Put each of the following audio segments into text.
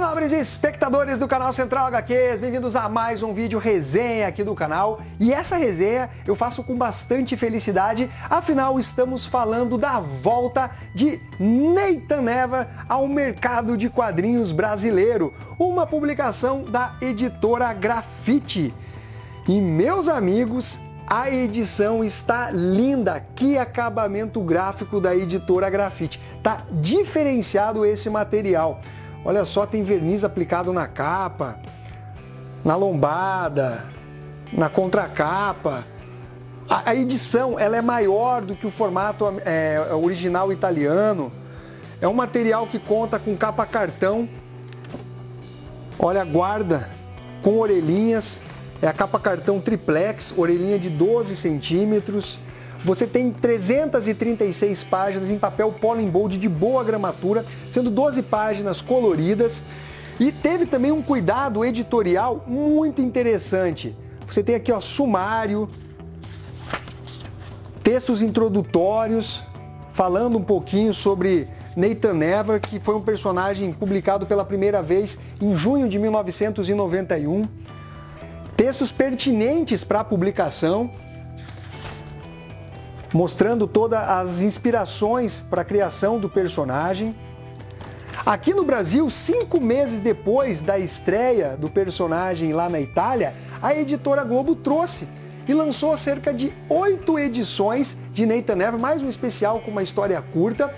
nobres espectadores do canal Central HQs, bem-vindos a mais um vídeo resenha aqui do canal. E essa resenha eu faço com bastante felicidade, afinal estamos falando da volta de Nathan Never ao mercado de quadrinhos brasileiro, uma publicação da editora Grafite. E meus amigos, a edição está linda, que acabamento gráfico da editora Grafite, tá diferenciado esse material. Olha só, tem verniz aplicado na capa, na lombada, na contracapa. A edição ela é maior do que o formato original italiano. É um material que conta com capa cartão. Olha, guarda com orelhinhas. É a capa cartão triplex, orelhinha de 12 centímetros. Você tem 336 páginas em papel Pollen Bold de boa gramatura, sendo 12 páginas coloridas. E teve também um cuidado editorial muito interessante. Você tem aqui, ó, sumário, textos introdutórios, falando um pouquinho sobre Nathan Never, que foi um personagem publicado pela primeira vez em junho de 1991. Textos pertinentes para a publicação, mostrando todas as inspirações para a criação do personagem. Aqui no Brasil, 5 meses depois da estreia do personagem lá na Itália, a editora Globo trouxe e lançou cerca de 8 edições de Nathan Never, mais um especial com uma história curta.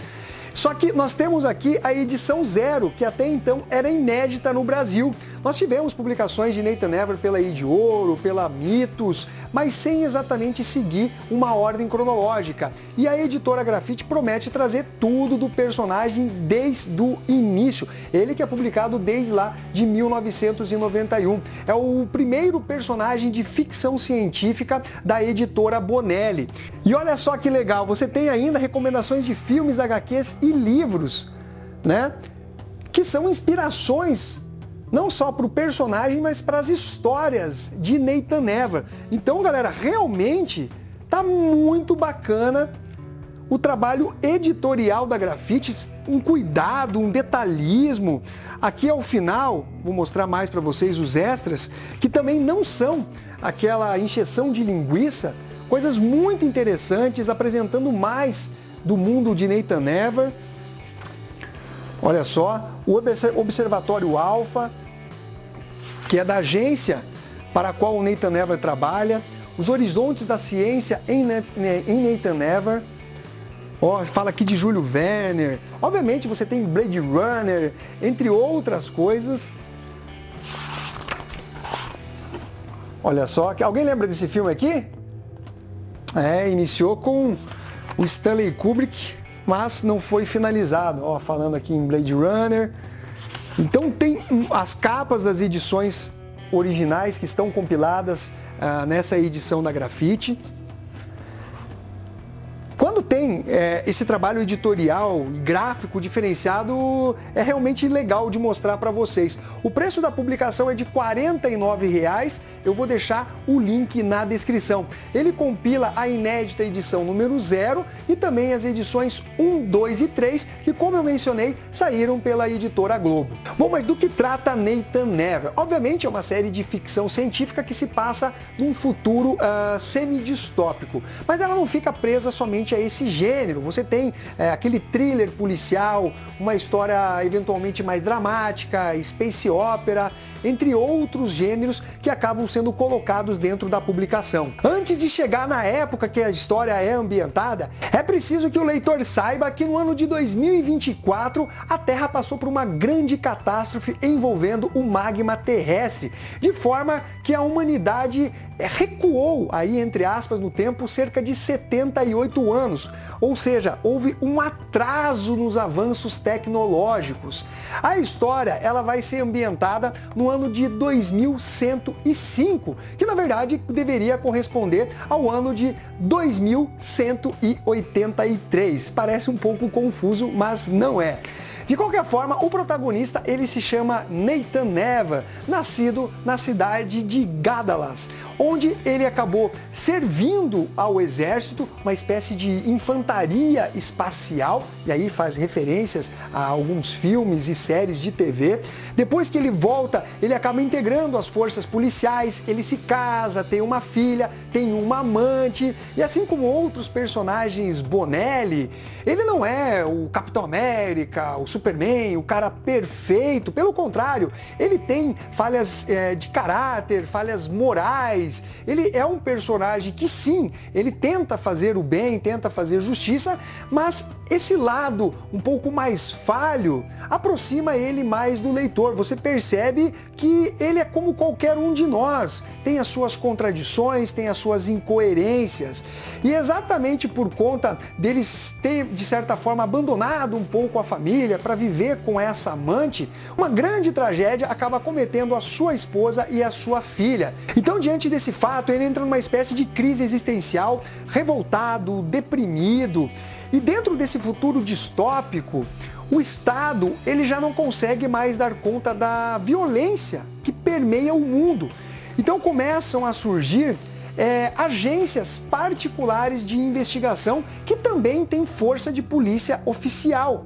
Só que nós temos aqui a edição 0, que até então era inédita no Brasil. Nós tivemos publicações de Nathan Never pela Ide Ouro, pela Mitos, mas sem exatamente seguir uma ordem cronológica. E a editora Grafite promete trazer tudo do personagem desde o início. Ele que é publicado desde lá de 1991. É o primeiro personagem de ficção científica da editora Bonelli. E olha só que legal, você tem ainda recomendações de filmes, HQs e livros, né? Que são inspirações não só para o personagem, mas para as histórias de Nathan Never. Então, galera, realmente tá muito bacana o trabalho editorial da Grafite, um cuidado, um detalhismo. Aqui ao final, vou mostrar mais para vocês os extras, que também não são aquela encheção de linguiça, coisas muito interessantes, apresentando mais do mundo de Nathan Never. Olha só, o Observatório Alpha, que é da agência para a qual o Nathan Never trabalha, os horizontes da ciência em Nathan Never. Ó, fala aqui de Júlio Verne. Obviamente você tem Blade Runner, entre outras coisas. Olha só, alguém lembra desse filme aqui? Iniciou com o Stanley Kubrick, mas não foi finalizado. Ó, falando aqui em Blade Runner. Então tem as capas das edições originais que estão compiladas nessa edição da Grafite. Quando tem esse trabalho editorial e gráfico diferenciado, é realmente legal de mostrar para vocês. O preço da publicação é de R$ 49,00, eu vou deixar o link na descrição. Ele compila a inédita edição número 0 e também as edições 1, 2 e 3, que, como eu mencionei, saíram pela editora Globo. Bom, mas do que trata Nathan Never? Obviamente é uma série de ficção científica que se passa num futuro semidistópico, mas ela não fica presa somente a esse gênero. Você tem aquele thriller policial, uma história eventualmente mais dramática, space opera, entre outros gêneros que acabam sendo colocados dentro da publicação. Antes de chegar na época que a história é ambientada, é preciso que o leitor saiba que no ano de 2024 a Terra passou por uma grande catástrofe envolvendo o magma terrestre, de forma que a humanidade recuou aí, entre aspas, no tempo cerca de 78 anos, ou seja, houve um atraso nos avanços tecnológicos. A história ela vai ser ambientada no ano de 2105, que na verdade deveria corresponder ao ano de 2183. Parece um pouco confuso, mas não é. De qualquer forma, o protagonista ele se chama Nathan Never, nascido na cidade de Guadarrama, onde ele acabou servindo ao exército, uma espécie de infantaria espacial, e aí faz referências a alguns filmes e séries de TV. Depois que ele volta, ele acaba integrando as forças policiais, ele se casa, tem uma filha, tem uma amante, e assim como outros personagens Bonelli, ele não é o Capitão América, o Superman, o cara perfeito, pelo contrário, ele tem falhas de caráter, falhas morais, ele é um personagem que sim, ele tenta fazer o bem, tenta fazer justiça, mas esse lado um pouco mais falho aproxima ele mais do leitor. Você percebe que ele é como qualquer um de nós, tem as suas contradições, tem as suas incoerências. E exatamente por conta deles ter, de certa forma, abandonado um pouco a família para viver com essa amante, uma grande tragédia acaba cometendo a sua esposa e a sua filha. Então, diante desse fato, ele entra numa espécie de crise existencial, revoltado, deprimido. E dentro desse futuro distópico, o Estado ele já não consegue mais dar conta da violência que permeia o mundo. Então começam a surgir agências particulares de investigação que também têm força de polícia oficial.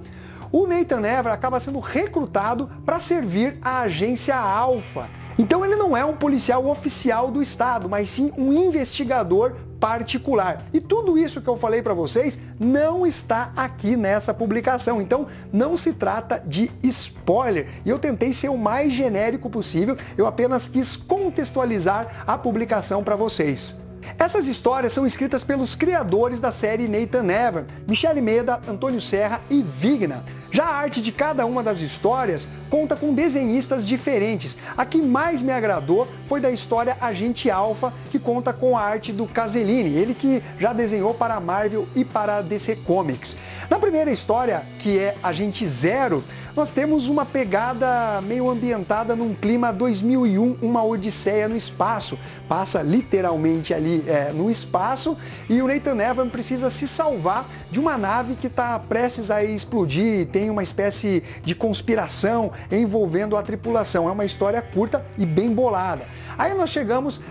O Nathan Never acaba sendo recrutado para servir a agência Alpha. Então ele não é um policial oficial do Estado, mas sim um investigador particular. E tudo isso que eu falei para vocês não está aqui nessa publicação, então não se trata de spoiler. E eu tentei ser o mais genérico possível, eu apenas quis contextualizar a publicação para vocês. Essas histórias são escritas pelos criadores da série Nathan Never, Michele Meda, Antônio Serra e Vigna. Já a arte de cada uma das histórias conta com desenhistas diferentes. A que mais me agradou foi da história Agente Alpha, que conta com a arte do Caselini, ele que já desenhou para a Marvel e para a DC Comics. Na primeira história, que é Agente Zero, nós temos uma pegada meio ambientada num clima 2001, uma odisseia no espaço. Passa literalmente ali no espaço e o Nathan Never precisa se salvar de uma nave que está prestes a explodir, tem uma espécie de conspiração envolvendo a tripulação. É uma história curta e bem bolada. Aí nós chegamos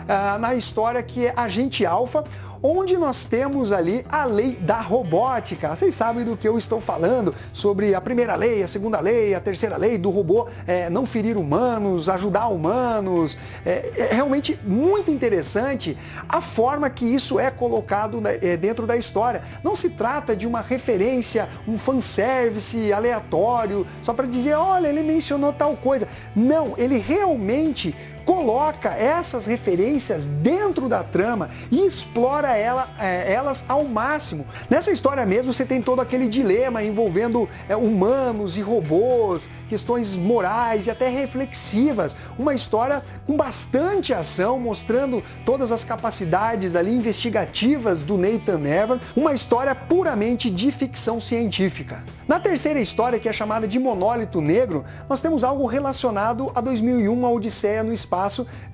na história que é Agente Alpha, onde nós temos ali a lei da robótica. Vocês sabem do que eu estou falando, sobre a primeira lei, a segunda lei, a terceira lei do robô não ferir humanos, ajudar humanos. É realmente muito interessante a forma que isso é colocado dentro da história. Não se trata de uma referência, um fanservice aleatório, só para dizer, olha, ele mencionou tal coisa. Não, ele realmente coloca essas referências dentro da trama e explora elas ao máximo. Nessa história mesmo você tem todo aquele dilema envolvendo humanos e robôs, questões morais e até reflexivas. Uma história com bastante ação, mostrando todas as capacidades ali investigativas do Nathan Never, uma história puramente de ficção científica. Na terceira história, que é chamada de Monólito Negro, nós temos algo relacionado a 2001, uma Odisseia no Espaço,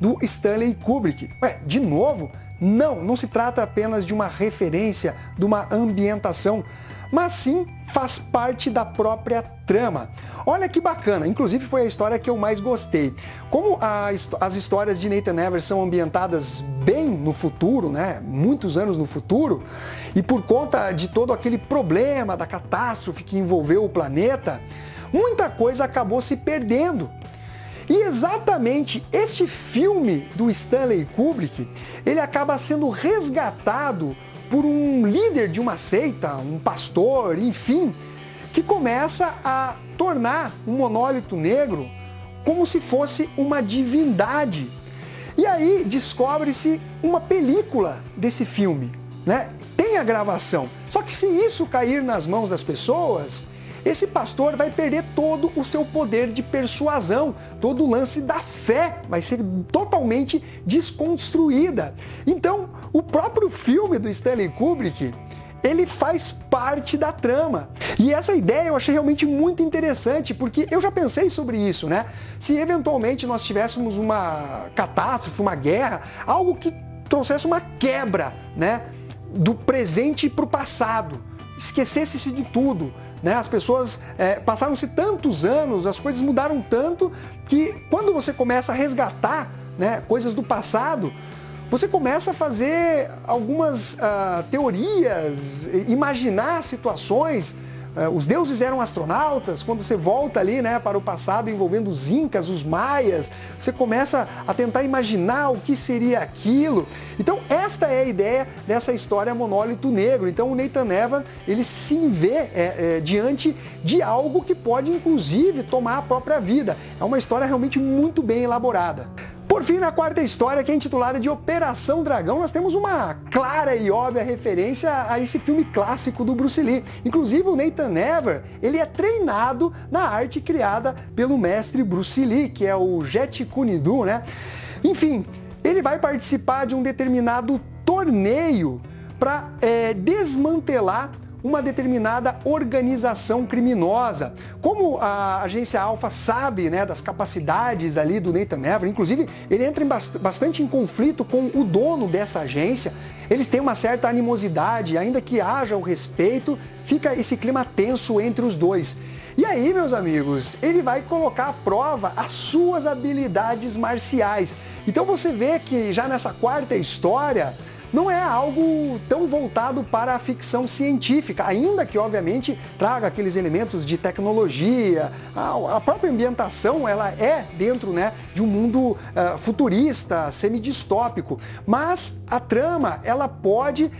do Stanley Kubrick. De novo? Não se trata apenas de uma referência, de uma ambientação, mas sim faz parte da própria trama. Olha que bacana, inclusive foi a história que eu mais gostei. Como as histórias de Nathan Never são ambientadas bem no futuro, né, muitos anos no futuro, e por conta de todo aquele problema da catástrofe que envolveu o planeta, muita coisa acabou se perdendo. E exatamente este filme do Stanley Kubrick, ele acaba sendo resgatado por um líder de uma seita, um pastor, enfim, que começa a tornar o Monólito Negro como se fosse uma divindade. E aí descobre-se uma película desse filme, né? Tem a gravação. Só que se isso cair nas mãos das pessoas, esse pastor vai perder todo o seu poder de persuasão, todo o lance da fé vai ser totalmente desconstruída. Então, o próprio filme do Stanley Kubrick, ele faz parte da trama. E essa ideia eu achei realmente muito interessante, porque eu já pensei sobre isso, né? Se eventualmente nós tivéssemos uma catástrofe, uma guerra, algo que trouxesse uma quebra, né, do presente para o passado, esquecesse-se de tudo, né? As pessoas passaram-se tantos anos, as coisas mudaram tanto que quando você começa a resgatar, né, coisas do passado, você começa a fazer algumas teorias, imaginar situações. Os deuses eram astronautas. Quando você volta ali, né, para o passado envolvendo os incas, os maias, você começa a tentar imaginar o que seria aquilo. Então esta é a ideia dessa história Monólito Negro. Então o Nathan Evans, ele se vê diante de algo que pode inclusive tomar a própria vida. É uma história realmente muito bem elaborada. Por fim, na quarta história, que é intitulada de Operação Dragão, nós temos uma clara e óbvia referência a esse filme clássico do Bruce Lee. Inclusive, o Nathan Evans, ele é treinado na arte criada pelo mestre Bruce Lee, que é o Jet Kune Do, né? Enfim, ele vai participar de um determinado torneio para desmantelar uma determinada organização criminosa. Como a agência Alpha sabe, né, das capacidades ali do Nathan Evans, inclusive ele entra bastante em conflito com o dono dessa agência, eles têm uma certa animosidade, ainda que haja o respeito, fica esse clima tenso entre os dois. E aí, meus amigos, ele vai colocar à prova as suas habilidades marciais. Então você vê que já nessa quarta história, não é algo tão voltado para a ficção científica, ainda que obviamente traga aqueles elementos de tecnologia, a própria ambientação ela é dentro, né, de um mundo futurista, semidistópico, mas a trama ela pode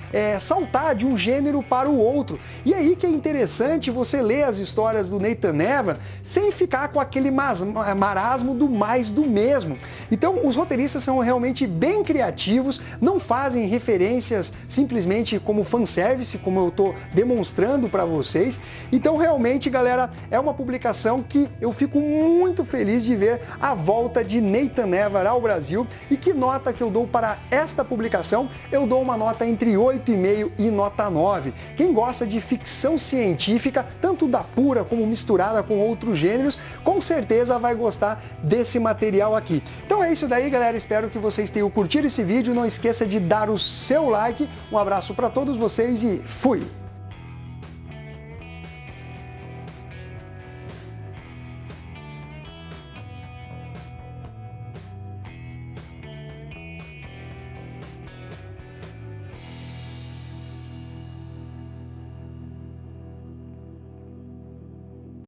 saltar de um gênero para o outro. E aí que é interessante você ler as histórias do Nathan Evans sem ficar com aquele marasmo do mais do mesmo. Então os roteiristas são realmente bem criativos, não fazem referências simplesmente como fanservice, como eu estou demonstrando para vocês. Então realmente, galera, é uma publicação que eu fico muito feliz de ver a volta de Nathan Evans ao Brasil. E que nota que eu dou para esta publicação? Eu dou uma nota entre 8,5 e nota 9. Quem gosta de ficção científica, tanto da pura como misturada com outros gêneros, com certeza vai gostar desse material aqui. Então é isso daí, galera. Espero que vocês tenham curtido esse vídeo. Não esqueça de dar o seu like. Um abraço para todos vocês e fui!